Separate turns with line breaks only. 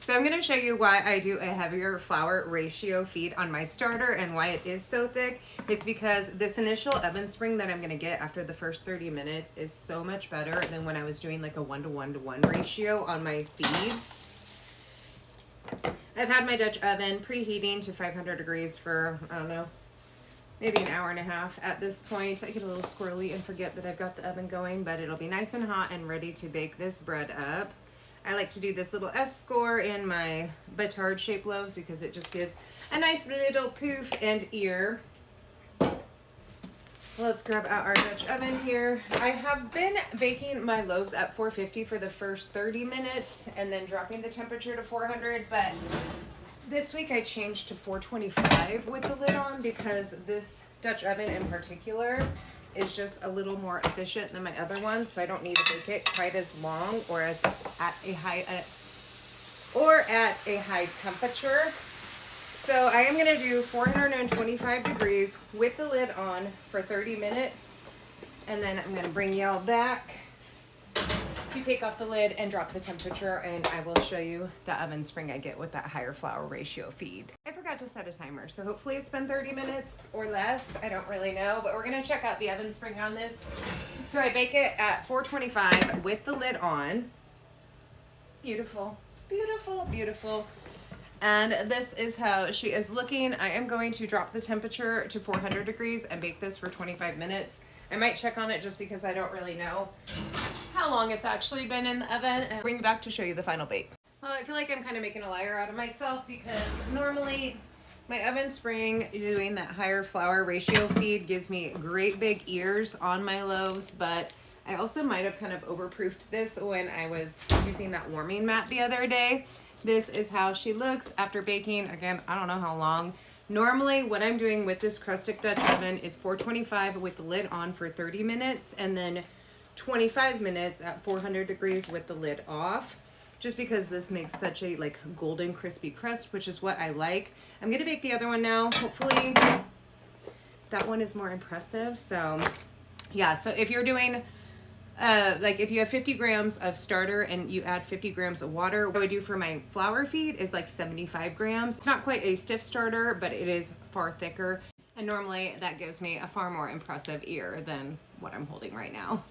So I'm going to show you why I do a heavier flour ratio feed on my starter and why it is so thick. It's because this initial oven spring that I'm going to get after the first 30 minutes is so much better than when I was doing like a 1-to-1-to-1 ratio on my feeds. I've had my Dutch oven preheating to 500 degrees for, I don't know, maybe an hour and a half at this point. I get a little squirrely and forget that I've got the oven going, but it'll be nice and hot and ready to bake this bread up. I like to do this little S-score in my batard shaped loaves because it just gives a nice little poof and ear. Let's grab out our Dutch oven here. I have been baking my loaves at 450 for the first 30 minutes and then dropping the temperature to 400, but this week I changed to 425 with the lid on because this Dutch oven in particular is just a little more efficient than my other ones, so I don't need to bake it quite as long or at a high temperature. So I am going to do 425 degrees with the lid on for 30 minutes, and then I'm going to bring y'all back to take off the lid and drop the temperature, and I will show you the oven spring I get with that higher flour ratio feed. I forgot to set a timer, so hopefully it's been 30 minutes or less. I don't really know, but we're going to check out the oven spring on this. So I bake it at 425 with the lid on. Beautiful, beautiful, beautiful. And this is how she is looking. I am going to drop the temperature to 400 degrees and bake this for 25 minutes. I might check on it just because I don't really know how long it's actually been in the oven, and bring it back to show you the final bake. Well, I feel like I'm kind of making a liar out of myself because normally my oven spring doing that higher flour ratio feed gives me great big ears on my loaves, but I also might have kind of overproofed this when I was using that warming mat the other day. This is how she looks after baking. Again, I don't know how long. Normally, what I'm doing with this Crustic Dutch oven is 425 with the lid on for 30 minutes and then 25 minutes at 400 degrees with the lid off, just because this makes such a like golden crispy crust, which is what I like. I'm gonna bake the other one now. Hopefully that one is more impressive. So yeah, so if you're doing like if you have 50 grams of starter and you add 50 grams of water, what I would do for my flour feed is like 75 grams. It's not quite a stiff starter, but it is far thicker. And normally that gives me a far more impressive ear than what I'm holding right now.